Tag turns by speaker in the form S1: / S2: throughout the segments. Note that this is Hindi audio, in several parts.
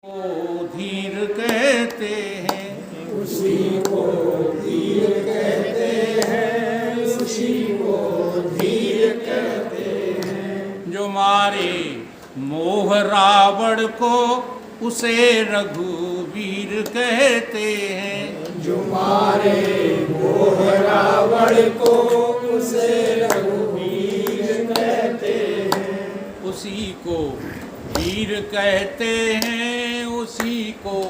S1: को धीर कहते हैं,
S2: उसी को धीर कहते हैं, उसी को धीर कहते हैं।
S1: जो मारे मोह रावण को उसे रघुवीर कहते हैं।
S2: जो मारे मोह रावण को उसे रघुवीर कहते हैं।
S1: उसी को वीर कहते हैं, उसी को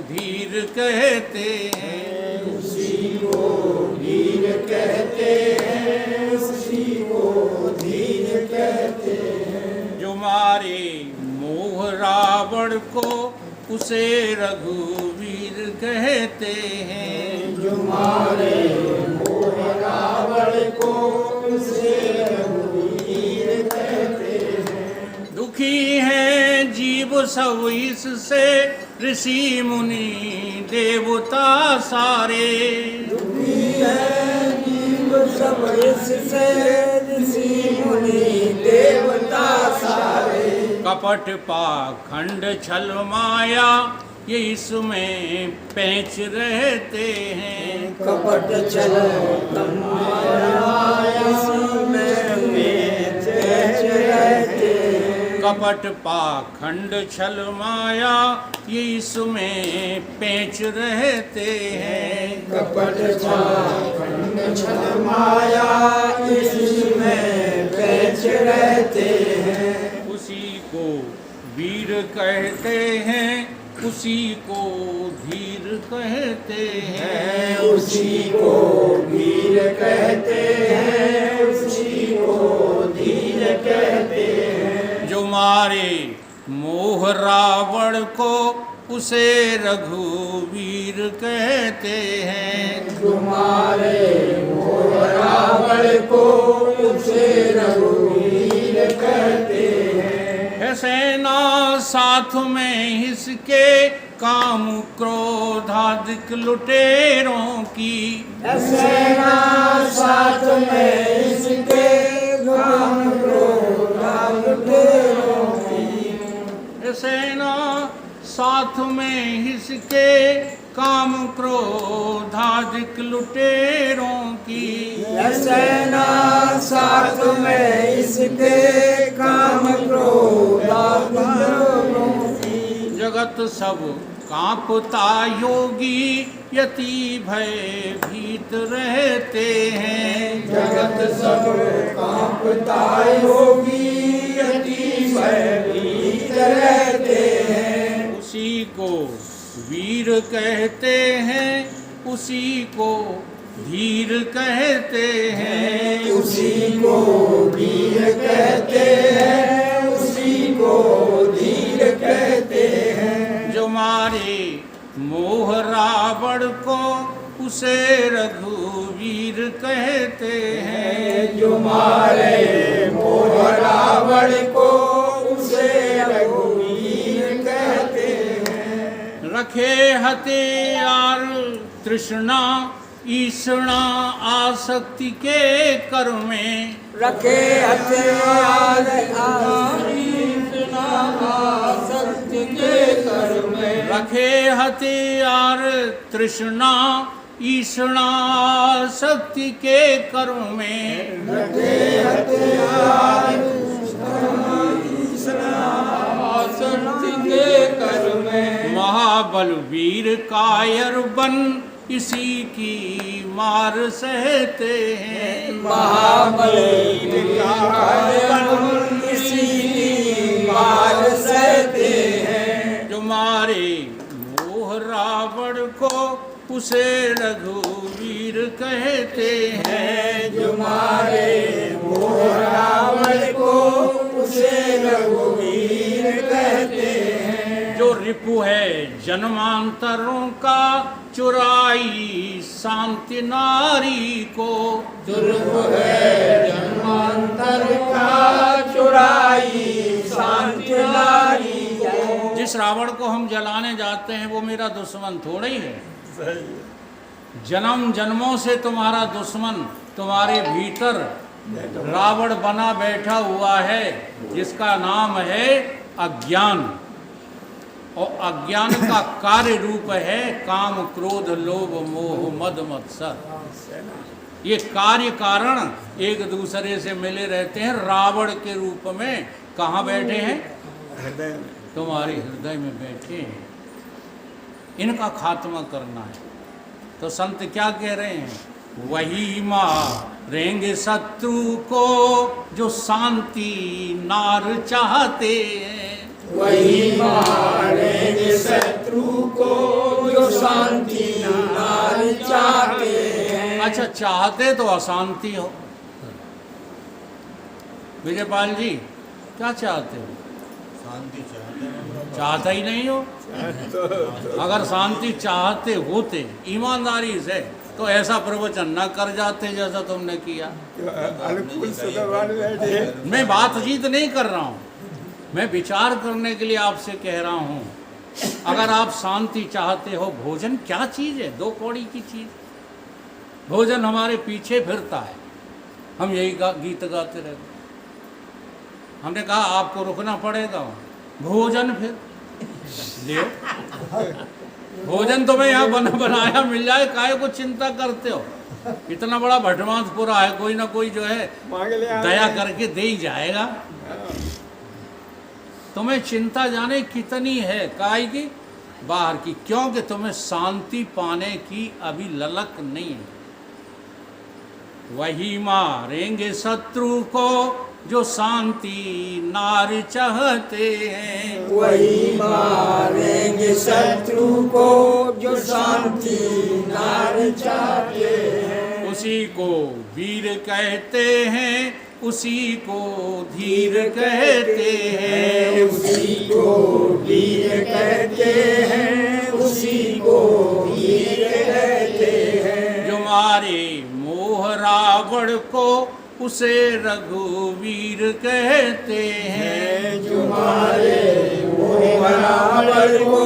S1: धीर कहते हैं।
S2: उसी को वीर कहते हैं, उसी को धीर कहते हैं।
S1: जो मारे मोह रावण को उसे रघुवीर कहते हैं।
S2: जो मारे मोह रावण को उसे रघुवीर कहते हैं।
S1: दुखी है जीव सब इससे, ऋषि मुनि देवता सारे।
S2: दुखी है जीव सब इससे, ऋषि मुनि देवता सारे।
S1: कपट पाखंड छल माया ये इसमें पैंच रहते हैं।
S2: कपट छल माया इसमें पैंच रहते हैं।
S1: कपट पाखंड छल माया ये इसमें पैंच रहते हैं।
S2: कपट पाखंड छल माया इसमें पैंच रहते हैं।
S1: उसी को वीर कहते हैं, उसी को धीर कहते हैं।
S2: उसी को वीर कहते हैं, उसी को धीर कहते हैं।
S1: जो मारे मोह रावण को उसे रघुवीर कहते हैं।
S2: जो मारे मोह रावण को उसे रघुवीर कहते हैं।
S1: है सेना साथ में इसके काम क्रोध आदिक लुटेरों की।
S2: सेना साथ में इसके काम क्रोध लुटेरों की।
S1: है सेना साथ में इसके काम क्रोध आदिक लुटेरों की।
S2: सेना साथ में इसके काम क्रोध लुटेरों की।
S1: जगत सब कांपता योगी यति भय भीत रहते हैं।
S2: जगत सब कांपता योगी यति भयभीत रहते हैं।
S1: उसी को वीर कहते हैं, उसी को धीर कहते हैं।
S2: उसी को वीर कहते हैं, उसी को धीर कहते हैं।
S1: जो मारे मोह रावण को उसे रघुवीर कहते हैं।
S2: जो मारे मोह रावण को उसे रघुवीर कहते हैं।
S1: रखे हथियार तृष्णा ईषणा आसक्ति के कर में।
S2: रखे हथियार आसक्ति के कर में।
S1: रखे हथियार तृष्णा ईषणा शक्ति के कर में।
S2: रखे हथियार आसक्ति के कर में।
S1: महाबल वीर कायर बन इसी की मार सहते हैं।
S2: महाबल वीर कायर बन इसी की मार सहते हैं।
S1: जो मारे मोह रावण को उसे रघुवीर कहते हैं।
S2: जो मारे मोह रावण को उसे रघुवीर कहते हैं।
S1: जो रिपु है जन्मांतरों का चुराई शांति नारी को।
S2: दुर्ग है जन्मांतर का चुराई शांति नारी को।
S1: जिस रावण को हम जलाने जाते हैं वो मेरा दुश्मन थोड़ा ही है। जन्म जन्मों से तुम्हारा दुश्मन तुम्हारे भीतर रावण बना बैठा हुआ है, जिसका नाम है अज्ञान। और अज्ञान का कार्य रूप है काम क्रोध लोभ मोह मद मत्सर। ये कार्य कारण एक दूसरे से मिले रहते हैं रावण के रूप में। कहाँ बैठे हैं?
S2: हृदय में।
S1: तुम्हारे हृदय में बैठे हैं। इनका खात्मा करना है। तो संत क्या कह रहे हैं? वही मारेंगे शत्रु को जो शांति नार चाहते हैं।
S2: वही मारेंगे शत्रु को जो शांति नार चाहते हैं।
S1: अच्छा, चाहते तो अशांति हो। विजयपाल जी क्या चाहते हो?
S3: शांति चाहते
S1: चाहता ही नहीं हो। अगर शांति चाहते होते ईमानदारी से तो ऐसा प्रवचन न कर जाते जैसा तुमने किया।
S2: अनुकूल सुगवान बैठे।
S1: मैं बातचीत नहीं कर रहा हूँ, मैं विचार करने के लिए आपसे कह रहा हूँ। अगर आप शांति चाहते हो, भोजन क्या चीज़ है? 2 कौड़ी की चीज़। भोजन हमारे पीछे फिरता है, हम यही गीत गाते रहते हैं। हमने कहा आपको रुकना पड़ेगा, भोजन फिर लियो। भोजन तुम्हें यहाँ बनाया मिल जाए, काहे को चिंता करते हो? इतना बड़ा भटमांसपुरा है, कोई ना कोई जो है दया करके दे ही जाएगा। तुम्हें चिंता जाने कितनी है काहे की? बाहर की। क्योंकि तुम्हें शांति पाने की अभी ललक नहीं है। वही मारेंगे शत्रु को जो शांति नार चाहते हैं।
S2: वही मारेंगे शत्रु को जो शांति नार चाहते हैं।
S1: उसी को वीर कहते हैं, उसी को धीर कहते हैं।
S2: उसी को वीर कहते हैं, उसी को वीर कहते हैं।
S1: जो मारे मोह रावण को उसे रघुवीर कहते हैं।
S2: जो मारे मोह रावण को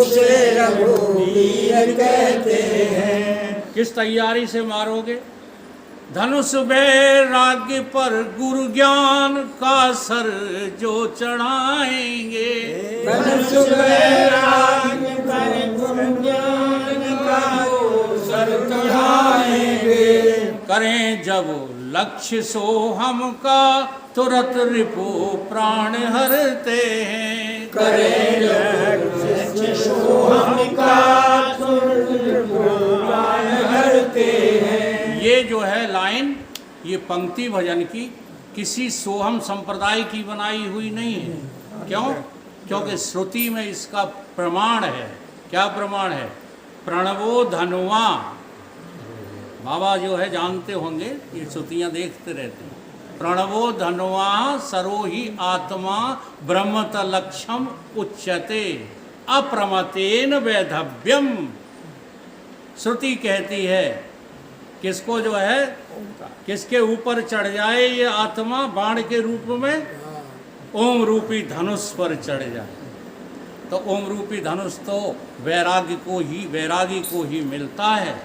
S2: उसे रघुवीर कहते हैं।
S1: किस तैयारी से मारोगे? धनुष वैराग्य पर गुरु ज्ञान का सर जो चढ़ाएंगे।
S2: धनुष वैराग्य पर गुरु ज्ञान का सर चढ़ाएंगे।
S1: करें जब लक्ष्य सो हम का तुरंत रिपु प्राण हरते हैं।
S2: करें लक्ष्य सो हम का तुरंत रिपु प्राण हरते हैं।
S1: ये जो है लाइन, ये पंक्ति भजन की किसी सोहम संप्रदाय की बनाई हुई नहीं है। क्यों? क्योंकि श्रुति में इसका प्रमाण है। क्या प्रमाण है? प्रणवो धनुआ। बाबा जो है जानते होंगे, ये श्रुतियाँ देखते रहते हैं। प्रणवो धनुआ सरोहि आत्मा ब्रह्मत लक्ष्यम उच्यते अप्रमतेन वैधव्यम। श्रुति कहती है किसको जो है, किसके ऊपर चढ़ जाए ये आत्मा बाण के रूप में? ओम रूपी धनुष पर चढ़ जाए। तो ओम रूपी धनुष तो वैरागी को ही मिलता है।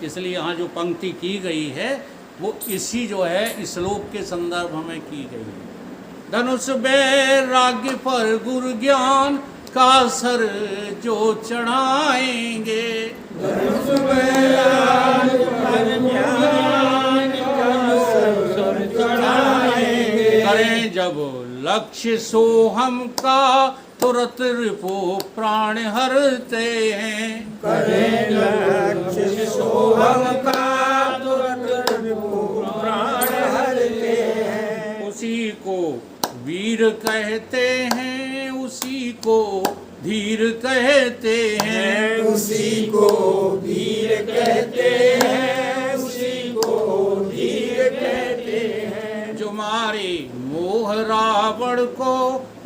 S1: इसलिए यहाँ जो पंक्ति की गई है वो इसी जो है श्लोक के संदर्भ में की गई है। धनुष वैराग्य पर गुरु ज्ञान का सर जो चढ़ाएंगे।
S2: धनुष वैराग्य पर ज्ञान का सर चढ़ाएंगे।
S1: करें जब लक्ष्य सोहम का तुरंत रिपु प्राण हरते हैं।
S2: करें लक्ष्य सोहम का तुरंत रिपु प्राण हरते हैं।
S1: उसी को वीर कहते हैं, उसी को धीर कहते हैं।
S2: उसी को वीर कहते हैं, उसी को धीर कहते हैं।
S1: जो मारे मोह रावण को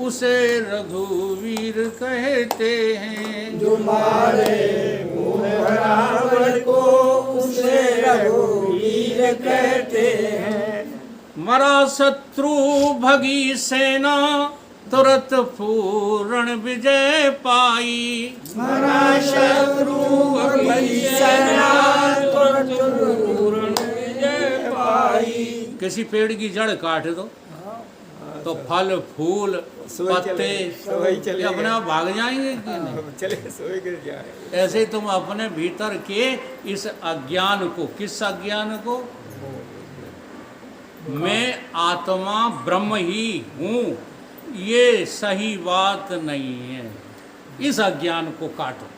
S1: उसे रघुवीर कहते हैं।
S2: जो मारे मोह रावण को उसे रघुवीर कहते हैं।
S1: मरा शत्रु भगी सेना तुरंत पूर्ण विजय पाई।
S2: मरा शत्रु भगी सेना तुरंत पूर्ण विजय पाई।
S1: किसी पेड़ की जड़ काट दो, तो फल फूल
S2: सोए चले,
S1: पत्ते
S2: सोए चले
S1: ये अपने
S2: गए।
S1: आप भाग जाएंगे कि नहीं?
S2: हाँ, चले सोए गिर जाए।
S1: ऐसे तुम अपने भीतर के इस अज्ञान को, किस अज्ञान को, मैं आत्मा ब्रह्म ही हूँ, ये सही बात नहीं है, इस अज्ञान को काटो।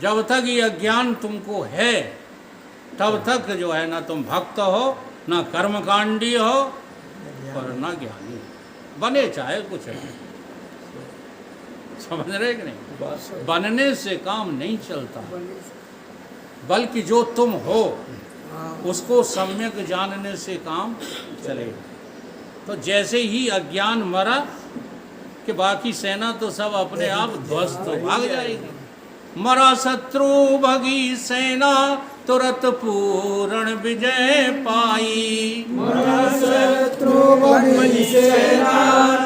S1: जब तक ये अज्ञान तुमको है तब तक जो है ना तुम भक्त हो, ना कर्मकांडी हो और ना ज्ञानी बने, चाहे कुछ है। समझ रहे कि नहीं?
S2: बस
S1: बनने से काम नहीं चलता, बल्कि जो तुम हो उसको सम्यक जानने से काम चलेगा। तो जैसे ही अज्ञान मरा कि बाकी सेना तो सब अपने आप ध्वस्त भाग जाएगी। मरा शत्रु भगी सेना तुरत पूर्ण विजय पाई।
S2: मरा शत्रु भगी सेना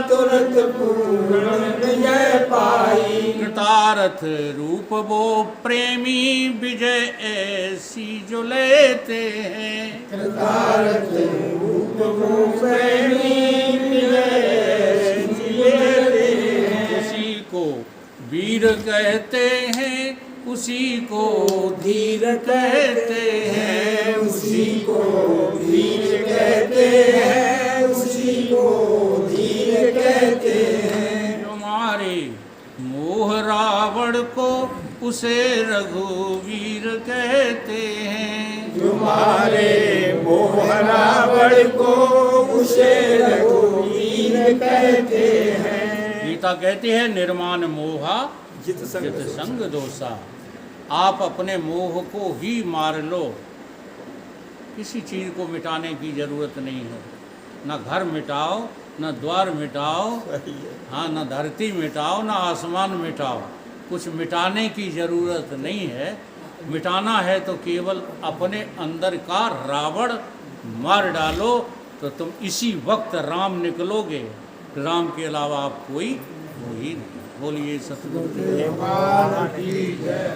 S2: तुरंत पूर्ण विजय पाई।
S1: कृतार्थ रूप वो प्रेमी विजय ऐसी जो लेते हैं।
S2: कृतार्थ रूप वो प्रेमी विजय ऐसी लेते हैं।
S1: उसी को वीर कहते हैं, उसी को धीर कहते हैं,
S2: उसी को वीर कहते हैं, उसी को धीर कहते हैं।
S1: जो मारे मोह रावण को उसे रघुवीर कहते हैं।
S2: जो मारे मोह रावण को उसे रघुवीर कहते हैं।
S1: गीता कहती है निर्माण मोहा
S2: जित
S1: जित संग दोषा। आप अपने मोह को ही मार लो, किसी चीज़ को मिटाने की जरूरत नहीं है। न घर मिटाओ, न द्वार मिटाओ,
S2: सही है।
S1: हाँ, न धरती मिटाओ, न आसमान मिटाओ, कुछ मिटाने की जरूरत नहीं है। मिटाना है तो केवल अपने अंदर का रावण मार डालो, तो तुम इसी वक्त राम निकलोगे। राम के अलावा आप कोई हो ही नहीं। बोलिए सतगुरु देव।
S2: भगवान की जय।